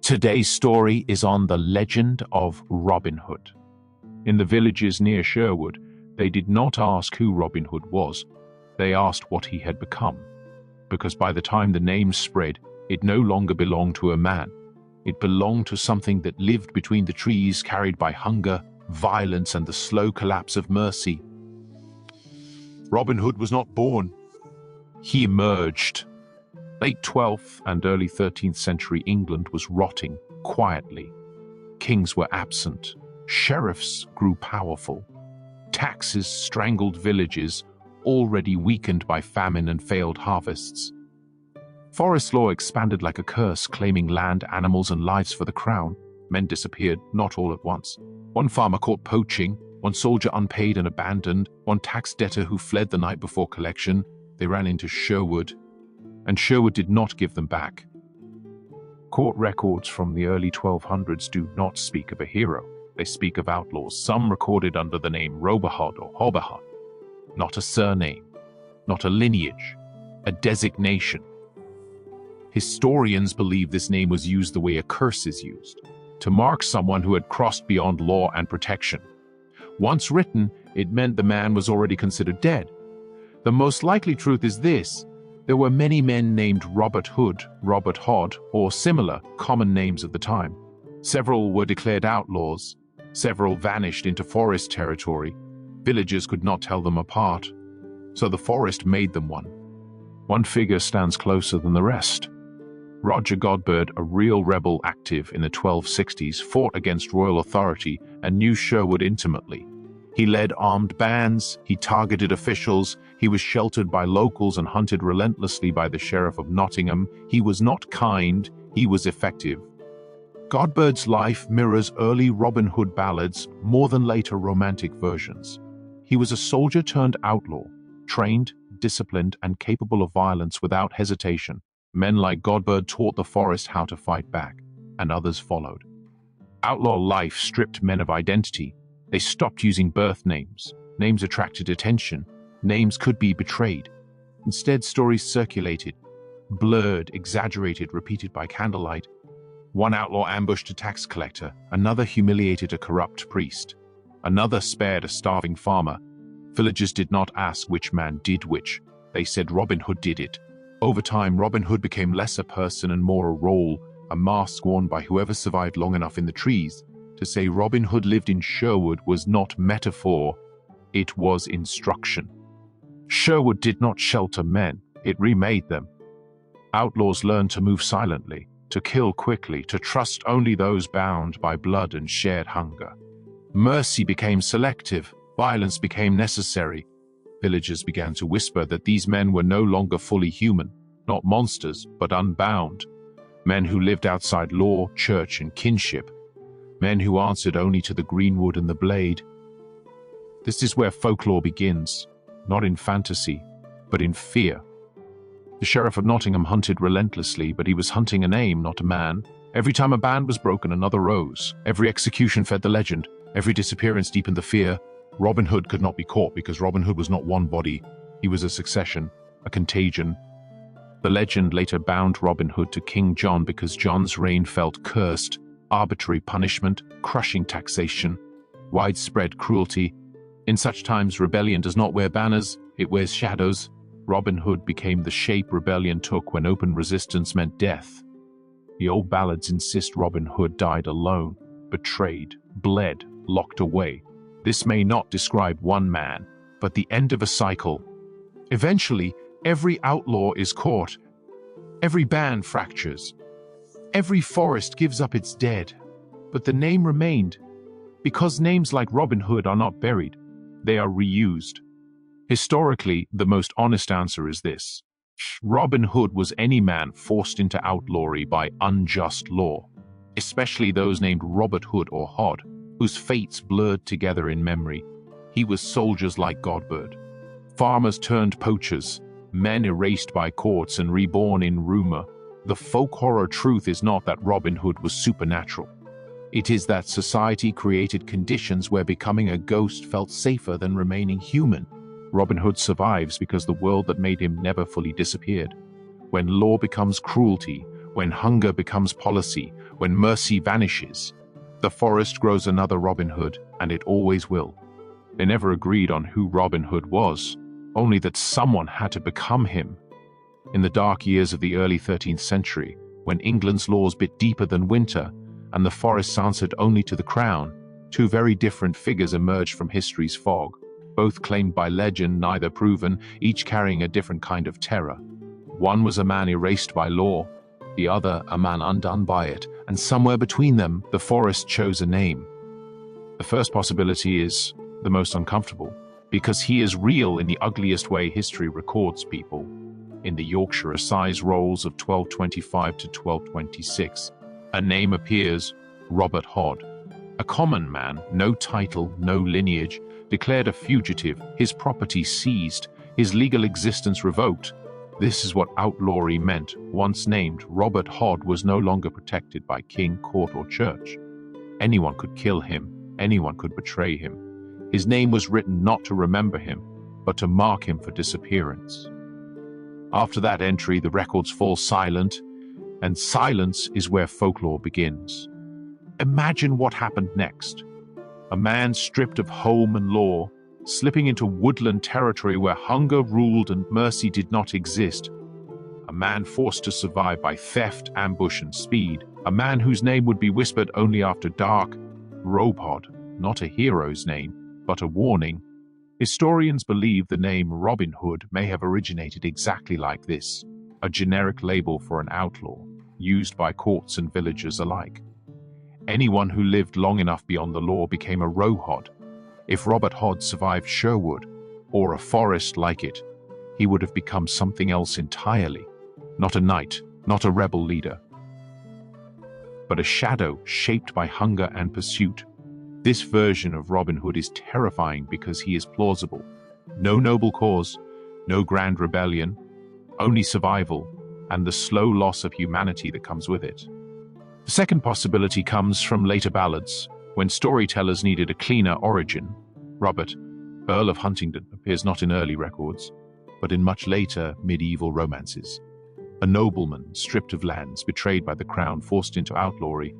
Today's story is on the legend of Robin Hood. In the villages near Sherwood, they did not ask who Robin Hood was. They asked what he had become. Because by the time the name spread, it no longer belonged to a man. It belonged to something that lived between the trees, carried by hunger, violence, and the slow collapse of mercy. Robin Hood was not born. He emerged. Late 12th and early 13th century England was rotting quietly. Kings were absent. Sheriffs grew powerful. Taxes strangled villages, already weakened by famine and failed harvests. Forest law expanded like a curse, claiming land, animals, and lives for the crown. Men disappeared, not all at once. One farmer caught poaching, one soldier unpaid and abandoned, one tax debtor who fled the night before collection. They ran into Sherwood, and Sherwood did not give them back. Court records from the early 1200s do not speak of a hero. They speak of outlaws, some recorded under the name robinhood or robinhood. Not a surname, not a lineage, a designation. Historians believe this name was used the way a curse is used, to mark someone who had crossed beyond law and protection. Once written, it meant the man was already considered dead. The most likely truth is this: there were many men named Robert Hood, Robert Hod, or similar common names of the time. Several were declared outlaws. Several vanished into forest territory. Villagers could not tell them apart, so the forest made them one. One figure stands closer than the rest. Roger Godberd, a real rebel active in the 1260s, fought against royal authority and knew Sherwood intimately. He led armed bands, he targeted officials, he was sheltered by locals and hunted relentlessly by the Sheriff of Nottingham. He was not kind, he was effective. Godberd's life mirrors early Robin Hood ballads more than later romantic versions. He was a soldier turned outlaw, trained, disciplined, and capable of violence without hesitation. Men like Godberd taught the forest how to fight back, and others followed. Outlaw life stripped men of identity. They stopped using birth names. Names attracted attention. Names could be betrayed. Instead, stories circulated, blurred, exaggerated, repeated by candlelight. One outlaw ambushed a tax collector, another humiliated a corrupt priest, another spared a starving farmer. Villagers did not ask which man did which. They said Robin Hood did it. Over time, Robin Hood became less a person and more a role, a mask worn by whoever survived long enough in the trees. To say Robin Hood lived in Sherwood was not metaphor, it was instruction. Sherwood did not shelter men, it remade them. Outlaws learned to move silently, to kill quickly, to trust only those bound by blood and shared hunger. Mercy became selective, violence became necessary. Villagers began to whisper that these men were no longer fully human, not monsters, but unbound. Men who lived outside law, church, and kinship. Men who answered only to the greenwood and the blade. This is where folklore begins, not in fantasy, but in fear. The Sheriff of Nottingham hunted relentlessly, but he was hunting an aim, not a man. Every time a band was broken, another rose. Every execution fed the legend. Every disappearance deepened the fear. Robin Hood could not be caught because Robin Hood was not one body. He was a succession, a contagion. The legend later bound Robin Hood to King John because John's reign felt cursed. Arbitrary punishment, crushing taxation, widespread cruelty. In such times, rebellion does not wear banners, it wears shadows. Robin Hood became the shape rebellion took when open resistance meant death. The old ballads insist Robin Hood died alone, betrayed, bled, locked away. This may not describe one man, but the end of a cycle. Eventually, every outlaw is caught. Every band fractures. Every forest gives up its dead. But the name remained, because names like Robin Hood are not buried, they are reused. Historically, the most honest answer is this: Robin Hood was any man forced into outlawry by unjust law, especially those named Robert Hood or Hod, whose fates blurred together in memory. He was soldiers like Godberd, farmers turned poachers, men erased by courts and reborn in rumor. The folk horror truth is not that Robin Hood was supernatural. It is that society created conditions where becoming a ghost felt safer than remaining human. Robin Hood survives because the world that made him never fully disappeared. When law becomes cruelty, When hunger becomes policy, when mercy vanishes, the forest grows another Robin Hood, and it always will. They never agreed on who Robin Hood was, only that someone had to become him. In the dark years of the early 13th century, when England's laws bit deeper than winter, and the forests answered only to the crown, two very different figures emerged from history's fog, both claimed by legend, neither proven, each carrying a different kind of terror. One was a man erased by law, the other a man undone by it, and somewhere between them, the forest chose a name. The first possibility is the most uncomfortable, because he is real in the ugliest way history records people. In the Yorkshire Assize rolls of 1225 to 1226, a name appears, Robert Hod. A common man, no title, no lineage, declared a fugitive, his property seized, his legal existence revoked. This is what outlawry meant. Once named, Robert Hod was no longer protected by king, court, or church. Anyone could kill him, anyone could betray him. His name was written not to remember him, but to mark him for disappearance. After that entry, the records fall silent, and silence is where folklore begins. Imagine what happened next. A man stripped of home and law, slipping into woodland territory where hunger ruled and mercy did not exist. A man forced to survive by theft, ambush, and speed. A man whose name would be whispered only after dark. Robhod, not a hero's name, but a warning. Historians believe the name Robin Hood may have originated exactly like this, a generic label for an outlaw, used by courts and villagers alike. Anyone who lived long enough beyond the law became a Rohod. If Robert Hod survived Sherwood, or a forest like it, he would have become something else entirely. Not a knight, not a rebel leader, but a shadow shaped by hunger and pursuit. This version of Robin Hood is terrifying because he is plausible. No noble cause, no grand rebellion, only survival and the slow loss of humanity that comes with it. The second possibility comes from later ballads, when storytellers needed a cleaner origin. Robert, Earl of Huntingdon, appears not in early records, but in much later medieval romances. A nobleman, stripped of lands, betrayed by the crown, forced into outlawry.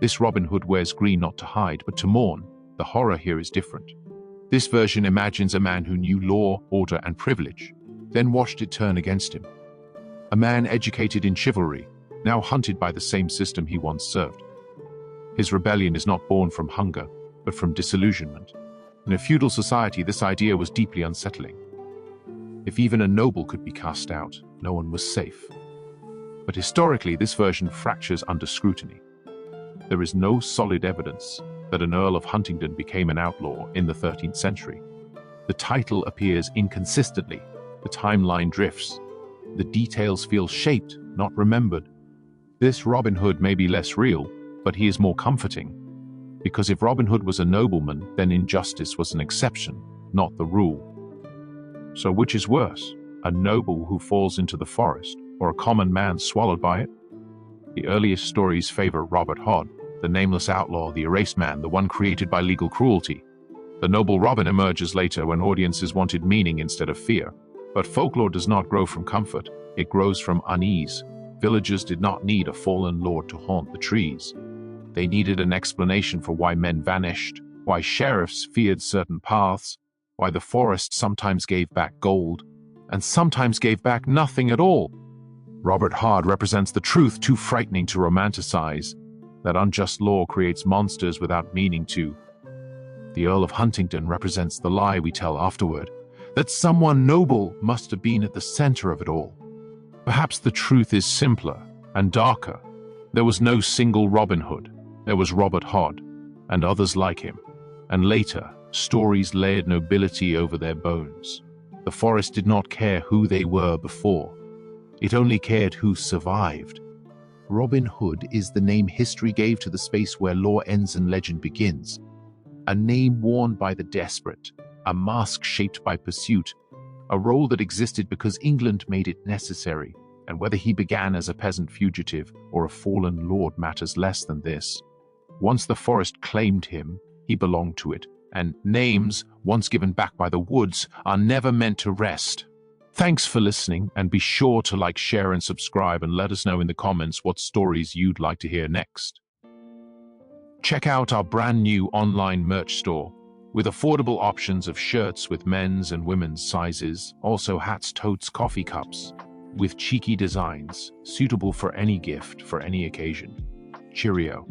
This Robin Hood wears green not to hide, but to mourn. The horror here is different. This version imagines a man who knew law, order, and privilege, then watched it turn against him. A man educated in chivalry, now hunted by the same system he once served. His rebellion is not born from hunger, but from disillusionment. In a feudal society, this idea was deeply unsettling. If even a noble could be cast out, no one was safe. But historically, this version fractures under scrutiny. There is no solid evidence that an Earl of Huntingdon became an outlaw in the 13th century. The title appears inconsistently, the timeline drifts, the details feel shaped, not remembered. This Robin Hood may be less real, but he is more comforting. Because if Robin Hood was a nobleman, then injustice was an exception, not the rule. So which is worse, a noble who falls into the forest, or a common man swallowed by it? The earliest stories favor Robert Hod, the nameless outlaw, the erased man, the one created by legal cruelty. The noble Robin emerges later when audiences wanted meaning instead of fear. But folklore does not grow from comfort, it grows from unease. Villagers did not need a fallen lord to haunt the trees. They needed an explanation for why men vanished, why sheriffs feared certain paths, why the forest sometimes gave back gold, and sometimes gave back nothing at all. Robert Hod represents the truth too frightening to romanticize, that unjust law creates monsters without meaning to. The Earl of Huntingdon represents the lie we tell afterward, that someone noble must have been at the center of it all. Perhaps the truth is simpler and darker. There was no single Robin Hood. There was Robert Hod, and others like him. And later, stories layered nobility over their bones. The forest did not care who they were before. It only cared who survived. Robin Hood is the name history gave to the space where lore ends and legend begins. A name worn by the desperate, a mask shaped by pursuit, a role that existed because England made it necessary, and whether he began as a peasant fugitive or a fallen lord matters less than this. Once the forest claimed him, he belonged to it, and names, once given back by the woods, are never meant to rest. Thanks for listening, and be sure to like, share, and subscribe, and let us know in the comments what stories you'd like to hear next. Check out our brand new online merch store with affordable options of shirts with men's and women's sizes, also hats, totes, coffee cups, with cheeky designs suitable for any gift for any occasion. Cheerio.